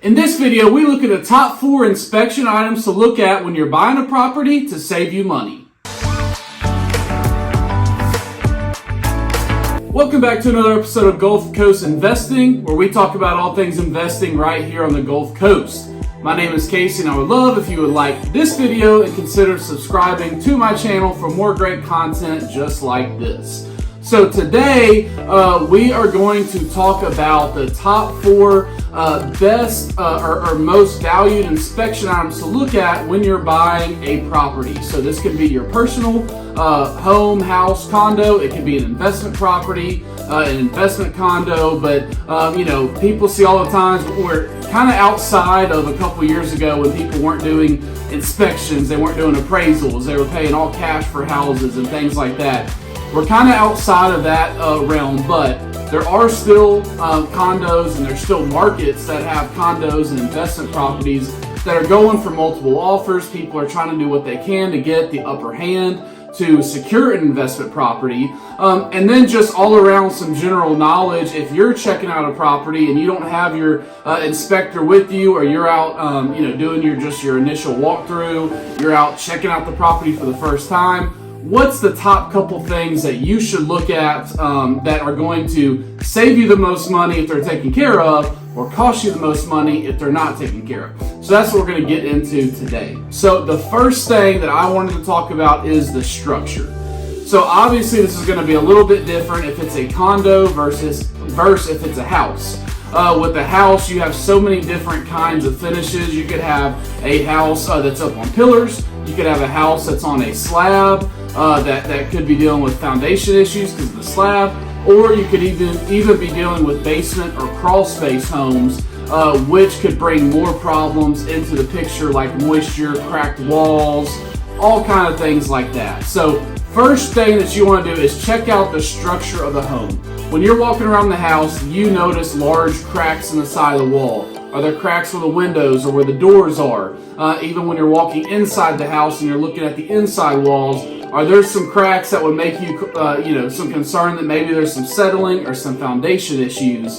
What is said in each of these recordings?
In this video, we look at the top 4 inspection items to look at when you're buying a property to save you money. Welcome back to another episode of Gulf Coast Investing, where we talk about all things investing right here on the Gulf Coast. My name is Casey, and I would love if you would like this video and consider subscribing to my channel for more great content just like this. So today, we are going to talk about the top 4 best or most valued inspection items to look at when you're buying a property. So this can be your personal home, house, condo. It can be an investment property, an investment condo. But people see all the times we're kind of outside of a couple years ago when people weren't doing inspections, they weren't doing appraisals, they were paying all cash for houses and things like that. We're kind of outside of that realm, but there are still condos and there's still markets that have condos and investment properties that are going for multiple offers. People are trying to do what they can to get the upper hand to secure an investment property. And then just all around some general knowledge, if you're checking out a property and you don't have your inspector with you, or you're out doing your initial walkthrough, you're out checking out the property for the first time, what's the top couple things that you should look at that are going to save you the most money if they're taken care of, or cost you the most money if they're not taken care of? So that's what we're going to get into today. So the first thing that I wanted to talk about is the structure. So obviously this is going to be a little bit different if it's a condo versus if it's a house. With a house, you have so many different kinds of finishes. You could have a house that's up on pillars. You could have a house that's on a slab that could be dealing with foundation issues because of the slab, or you could even be dealing with basement or crawl space homes, which could bring more problems into the picture, like moisture, cracked walls, all kind of things like that. So first thing that you want to do is check out the structure of the home. When you're walking around the house, you notice large cracks in the side of the wall. Are there cracks where the windows or where the doors are? Even when you're walking inside the house and you're looking at the inside walls, are there some cracks that would make you, some concern that maybe there's some settling or some foundation issues?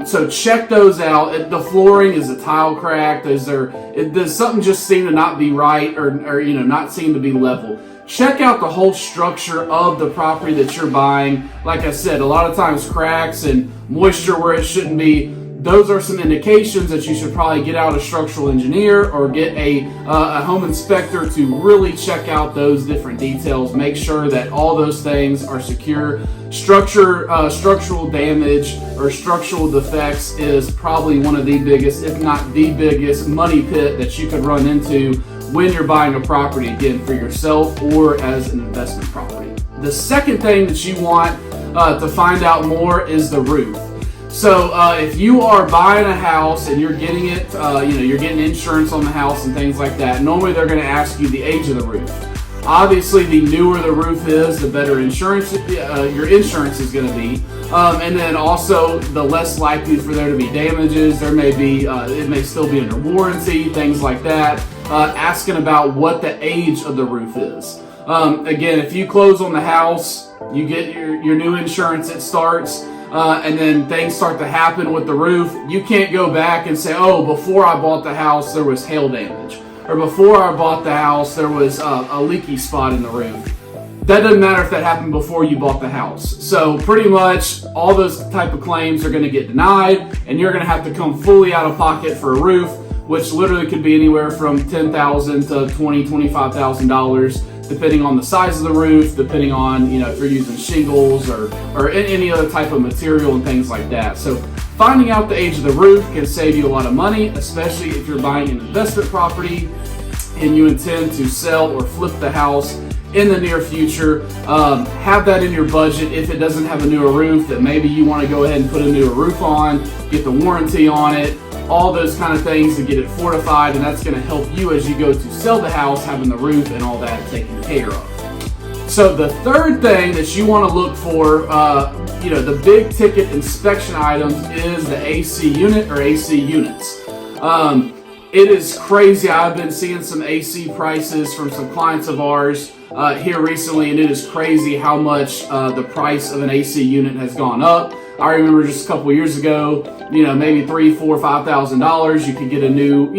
So check those out. The flooring, is the tile cracked? Does something just seem to not be right or not seem to be level? Check out the whole structure of the property that you're buying. Like I said, a lot of times cracks and moisture where it shouldn't be, those are some indications that you should probably get out a structural engineer or get a home inspector to really check out those different details. Make sure that all those things are secure. Structural damage or structural defects is probably one of the biggest, if not the biggest, money pit that you could run into when you're buying a property, again, for yourself or as an investment property. The second thing that you want to find out more is the roof. So if you are buying a house and you're getting it, you're getting insurance on the house and things like that, normally they're going to ask you the age of the roof. Obviously, the newer the roof is, the better insurance your insurance is going to be, and then also the less likely for there to be damages. There may be, it may still be under warranty, things like that. Asking about what the age of the roof is. Again, if you close on the house, you get your new insurance. It starts. And then things start to happen with the roof. You can't go back and say, oh, before I bought the house, there was hail damage. Or before I bought the house, there was a leaky spot in the roof. That doesn't matter if that happened before you bought the house. So pretty much all those type of claims are going to get denied, and you're going to have to come fully out of pocket for a roof, which literally could be anywhere from $10,000 to $20,000, $25,000. Depending on the size of the roof, depending on, if you're using shingles or any other type of material and things like that. So finding out the age of the roof can save you a lot of money, especially if you're buying an investment property and you intend to sell or flip the house in the near future. Have that in your budget. If it doesn't have a newer roof, that maybe you want to go ahead and put a newer roof on, get the warranty on it, all those kind of things to get it fortified, and that's going to help you as you go to sell the house, having the roof and all that taken care of. So the third thing that you want to look for, the big ticket inspection items, is the AC unit or AC units. It is crazy. I've been seeing some AC prices from some clients of ours here recently, and it is crazy how much the price of an AC unit has gone up. I remember just a couple years ago, maybe $3,000, $4,000, $5,000, you could get a new,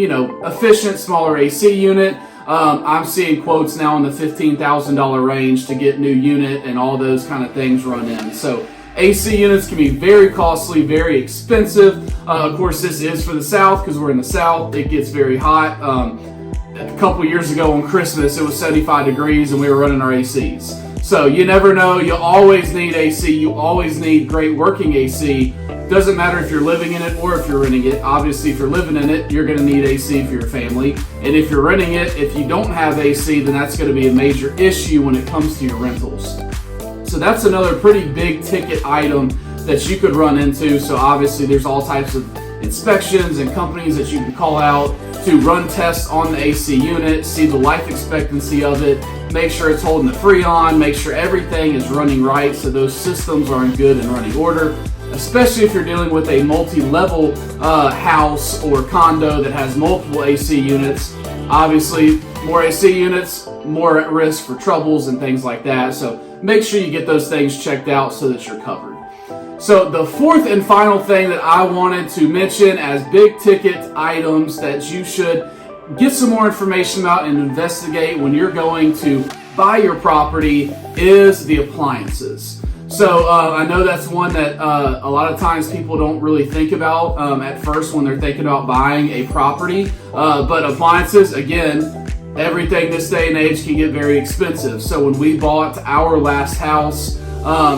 efficient, smaller AC unit. I'm seeing quotes now in the $15,000 range to get new unit and all those kind of things run in. So AC units can be very costly, very expensive. Of course, this is for the South because we're in the South. It gets very hot. A couple years ago on Christmas, it was 75 degrees and we were running our ACs. So you never know. You always need AC. You always need great working AC. Doesn't matter if you're living in it or if you're renting it. Obviously, if you're living in it, you're going to need AC for your family. And if you're renting it, if you don't have AC, then that's going to be a major issue when it comes to your rentals. So that's another pretty big ticket item that you could run into. So obviously, there's all types of inspections and companies that you can call out to run tests on the AC unit, see the life expectancy of it, make sure it's holding the Freon, make sure everything is running right so those systems are in good and running order. Especially if you're dealing with a multi-level house or condo that has multiple AC units. Obviously, more AC units, more at risk for troubles and things like that. So make sure you get those things checked out so that you're covered. So the fourth and final thing that I wanted to mention as big ticket items that you should get some more information about and investigate when you're going to buy your property is the appliances. So I know that's one that a lot of times people don't really think about at first when they're thinking about buying a property. But appliances, again, everything this day and age can get very expensive. So when we bought our last house,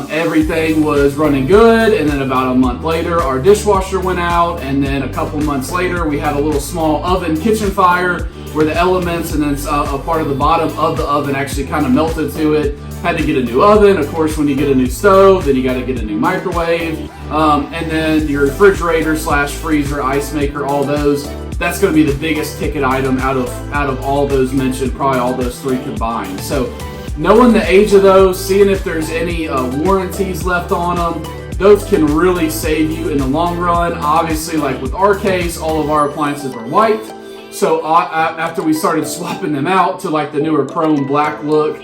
everything was running good, and then about a month later our dishwasher went out, and then a couple months later we had a little small oven kitchen fire where the elements and then a part of the bottom of the oven actually kind of melted to it. Had to get a new oven. Of course, when you get a new stove, then you got to get a new microwave, and then your refrigerator / freezer, ice maker, all those. That's going to be the biggest ticket item out of all those mentioned, probably all those three combined. So knowing the age of those, seeing if there's any warranties left on them, those can really save you in the long run. Obviously, like with our case, all of our appliances were white. So after we started swapping them out to like the newer chrome black look,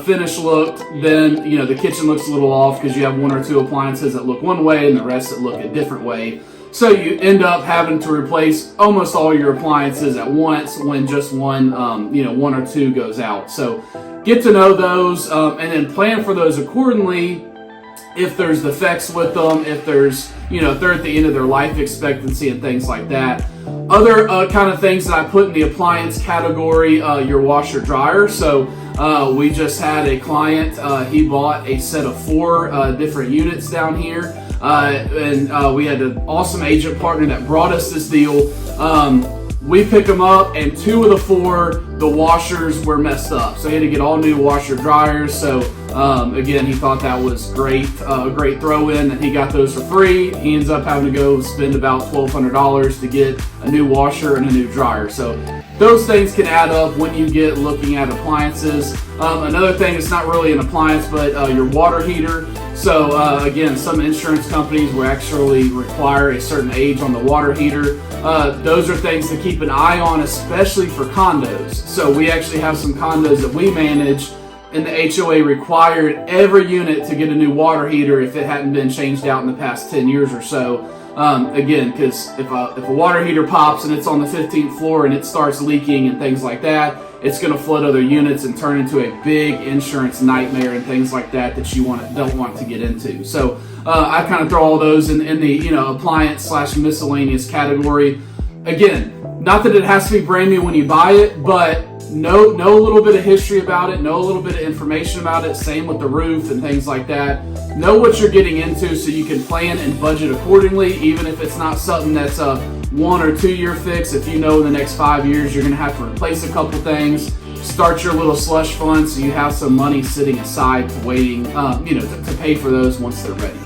finish look, then the kitchen looks a little off because you have one or two appliances that look one way and the rest that look a different way. So you end up having to replace almost all your appliances at once when just one or two goes out. So get to know those and then plan for those accordingly. If there's defects with them, if there's, if they're at the end of their life expectancy and things like that. Other kind of things that I put in the appliance category, your washer dryer. So we just had a client, he bought a set of 4 different units down here. And we had an awesome agent partner that brought us this deal. We pick them up, and 2 of the 4, the washers were messed up. So he had to get all new washer dryers. So again, he thought that was great, a great throw-in, and he got those for free. He ends up having to go spend about $1,200 to get a new washer and a new dryer. So those things can add up when you get looking at appliances. Another thing, it's not really an appliance, but your water heater. So again, some insurance companies will actually require a certain age on the water heater. Those are things to keep an eye on, especially for condos. So we actually have some condos that we manage, and the HOA required every unit to get a new water heater if it hadn't been changed out in the past 10 years or so. Again, because if a water heater pops and it's on the 15th floor and it starts leaking and things like that, it's going to flood other units and turn into a big insurance nightmare and things like that you don't want to get into. So I kind of throw all those in the appliance / miscellaneous category. Again, not that it has to be brand new when you buy it, but know a little bit of history about it, know a little bit of information about it. Same with the roof and things like that. Know what you're getting into so you can plan and budget accordingly, even if it's not something that's a 1 or 2 year fix. If you know in the next 5 years you're going to have to replace a couple things, start your little slush fund so you have some money sitting aside to waiting, to pay for those once they're ready.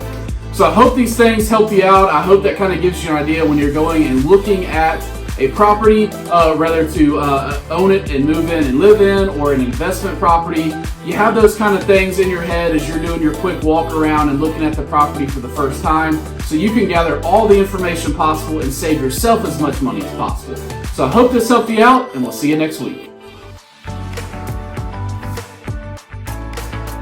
So I hope these things help you out. I hope that kind of gives you an idea when you're going and looking at a property, whether to own it and move in and live in, or an investment property. You have those kind of things in your head as you're doing your quick walk around and looking at the property for the first time, so you can gather all the information possible and save yourself as much money as possible. So I hope this helped you out, and we'll see you next week.